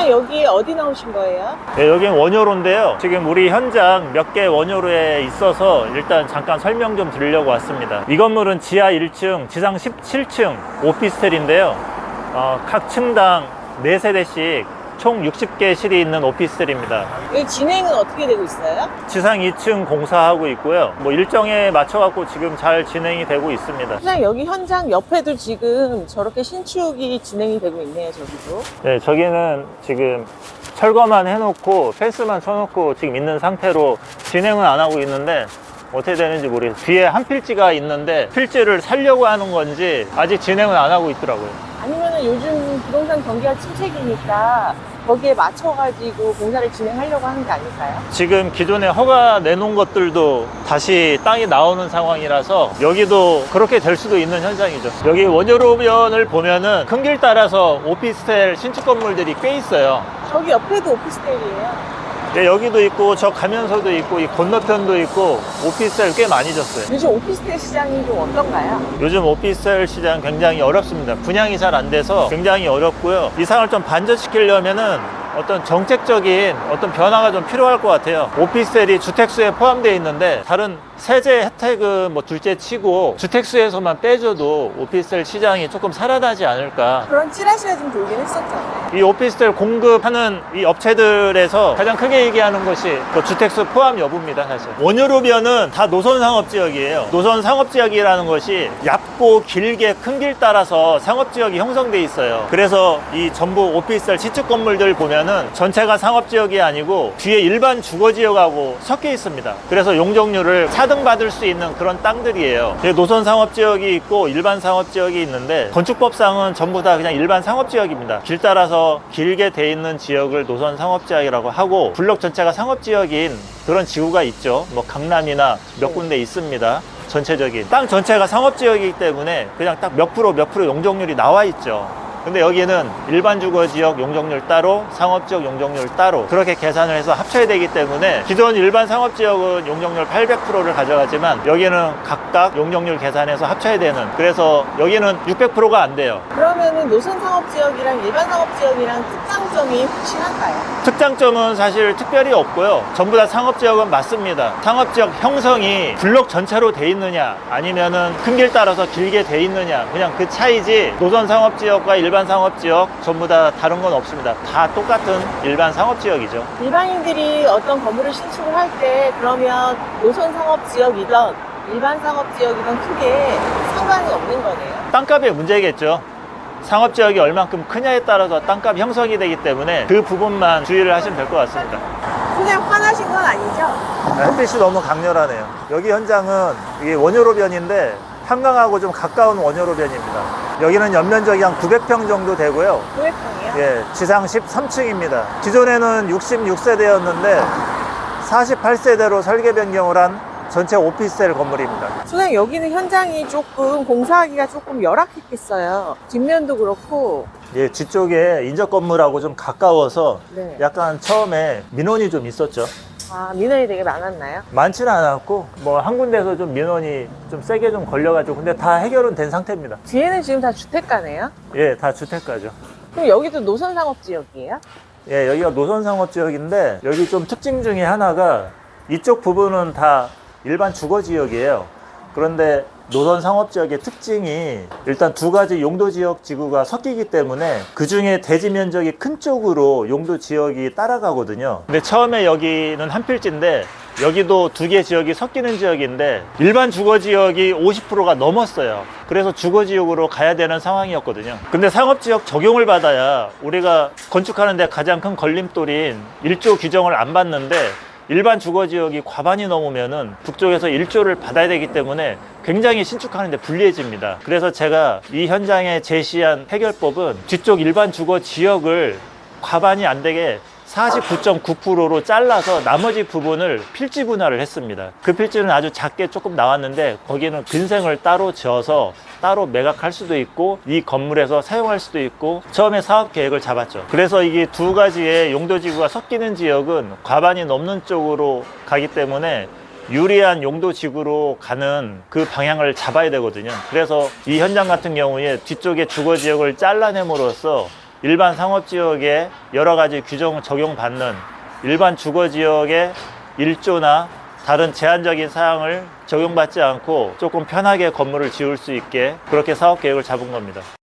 소장님 여기 어디 나오신 거예요? 네, 여기는 원효로인데요. 지금 우리 현장 몇 개 원효로에 있어서 일단 잠깐 설명 좀 드리려고 왔습니다. 이 건물은 지하 1층, 지상 17층 오피스텔인데요. 각 층당 4세대씩 총 60개 실이 있는 오피스텔입니다. 여기 진행은 어떻게 되고 있어요? 지상 2층 공사하고 있고요. 뭐 일정에 맞춰갖고 지금 잘 진행이 되고 있습니다. 소장님 여기 현장 옆에도 지금 저렇게 신축이 진행이 되고 있네요. 저기도. 네, 저기는 지금 철거만 해놓고 펜스만 쳐놓고 지금 있는 상태로 진행은 안 하고 있는데 어떻게 되는지 모르겠어요. 뒤에 한 필지가 있는데 필지를 살려고 하는 건지 아직 진행은 안 하고 있더라고요. 아니면은 요즘 부동산 경기가 침체기니까 거기에 맞춰가지고 공사를 진행하려고 하는 게 아닐까요? 지금 기존에 허가 내놓은 것들도 다시 땅이 나오는 상황이라서 여기도 그렇게 될 수도 있는 현상이죠. 여기 원효로변을 보면은 큰 길 따라서 오피스텔 신축 건물들이 꽤 있어요. 저기 옆에도 오피스텔이에요. 네, 여기도 있고 저 가면서도 있고 이 건너편도 있고 오피스텔 꽤 많이 졌어요. 요즘 오피스텔 시장이 좀 어떤가요? 요즘 오피스텔 시장 굉장히 어렵습니다. 분양이 잘 안 돼서 굉장히 어렵고요. 이 상황을 좀 반전시키려면은 어떤 정책적인 어떤 변화가 좀 필요할 것 같아요. 오피스텔이 주택수에 포함되어 있는데 다른 세제 혜택은 뭐 둘째 치고 주택수에서만 빼줘도 오피스텔 시장이 조금 살아나지 않을까. 그런 찌라시가 좀 돌긴 했었잖아요. 이 오피스텔 공급하는 이 업체들에서 가장 크게 얘기하는 것이 그 주택수 포함 여부입니다, 사실. 원효로변은 다 노선상업지역이에요. 노선상업지역이라는 것이 얇고 길게 큰 길 따라서 상업지역이 형성돼 있어요. 그래서 이 전부 오피스텔 시축 건물들 보면은 전체가 상업지역이 아니고 뒤에 일반 주거지역하고 섞여 있습니다. 그래서 용적률을 차등받을 수 있는 그런 땅들이에요. 노선상업지역이 있고 일반 상업지역이 있는데 건축법상은 전부 다 그냥 일반 상업지역입니다. 길 따라서 길게 돼 있는 지역을 노선상업지역이라고 하고 블록 전체가 상업지역인 그런 지구가 있죠. 뭐 강남이나 몇 군데 있습니다. 전체적인 땅 전체가 상업지역이기 때문에 그냥 딱 몇 프로 용적률이 나와 있죠. 근데 여기는 일반 주거지역 용적률 따로 상업지역 용적률 따로 그렇게 계산을 해서 합쳐야 되기 때문에 기존 일반 상업지역은 용적률 800%를 가져가지만 여기는 각각 용적률 계산해서 합쳐야 되는, 그래서 여기는 600%가 안 돼요. 그러면은 노선 상업지역이랑 일반 상업지역이랑 특장점이 확실한가요? 특장점은 사실 특별히 없고요. 전부 다 상업지역은 맞습니다. 상업지역 형성이 블록 전체로 돼 있느냐 아니면은 큰 길 따라서 길게 돼 있느냐 그냥 그 차이지, 노선 상업지역과 일반 상업지역 전부 다 다른 건 없습니다. 다 똑같은 일반 상업지역이죠. 일반인들이 어떤 건물을 신축을 할 때 그러면 노선 상업지역이든 일반 상업지역이든 크게 상관이 없는 거네요. 땅값의 문제겠죠. 상업지역이 얼만큼 크냐에 따라서 땅값 형성이 되기 때문에 그 부분만 주의를 하시면 될 것 같습니다. 그냥 화나신 건 아니죠? 햇빛이 너무 강렬하네요. 여기 현장은 이게 원효로변인데 한강하고 좀 가까운 원효로변입니다. 여기는 연면적이 한 900평 정도 되고요. 900평이요? 예, 지상 13층입니다. 기존에는 66세대였는데 48세대로 설계 변경을 한 전체 오피스텔 건물입니다. 소장님 여기는 현장이 조금 공사하기가 조금 열악했겠어요. 뒷면도 그렇고. 예, 뒤쪽에 인접 건물하고 좀 가까워서 네. 약간 처음에 민원이 좀 있었죠. 아, 민원이 되게 많았나요? 많지는 않았고 뭐 한 군데에서 좀 민원이 좀 세게 좀 걸려가지고 근데 다 해결은 된 상태입니다. 뒤에는 지금 다 주택가네요? 예, 다 주택가죠. 그럼 여기도 노선 상업지역이에요? 예, 여기가 노선상업지역인데 여기 좀 특징 중에 하나가 이쪽 부분은 다 일반 주거지역이에요. 그런데 노선상업지역의 특징이 일단 두 가지 용도지역 지구가 섞이기 때문에 그 중에 대지 면적이 큰 쪽으로 용도지역이 따라가거든요. 근데 처음에 여기는 한 필지인데 여기도 두 개 지역이 섞이는 지역인데 일반 주거지역이 50%가 넘었어요. 그래서 주거지역으로 가야 되는 상황이었거든요. 근데 상업지역 적용을 받아야 우리가 건축하는데 가장 큰 걸림돌인 1조 규정을 안 받는데 일반 주거지역이 과반이 넘으면은 북쪽에서 1조를 받아야 되기 때문에 굉장히 신축하는데 불리해집니다. 그래서 제가 이 현장에 제시한 해결법은 뒤쪽 일반 주거지역을 과반이 안 되게 49.9%로 잘라서 나머지 부분을 필지 분할을 했습니다. 그 필지는 아주 작게 조금 나왔는데 거기는 빈생을 따로 지어서 따로 매각할 수도 있고 이 건물에서 사용할 수도 있고 처음에 사업 계획을 잡았죠. 그래서 이게 두 가지의 용도지구가 섞이는 지역은 과반이 넘는 쪽으로 가기 때문에 유리한 용도지구로 가는 그 방향을 잡아야 되거든요. 그래서 이 현장 같은 경우에 뒤쪽에 주거지역을 잘라냄으로써 일반 상업지역에 여러 가지 규정을 적용받는 일반 주거지역의 1조나 다른 제한적인 사항을 적용받지 않고 조금 편하게 건물을 지을 수 있게 그렇게 사업계획을 잡은 겁니다.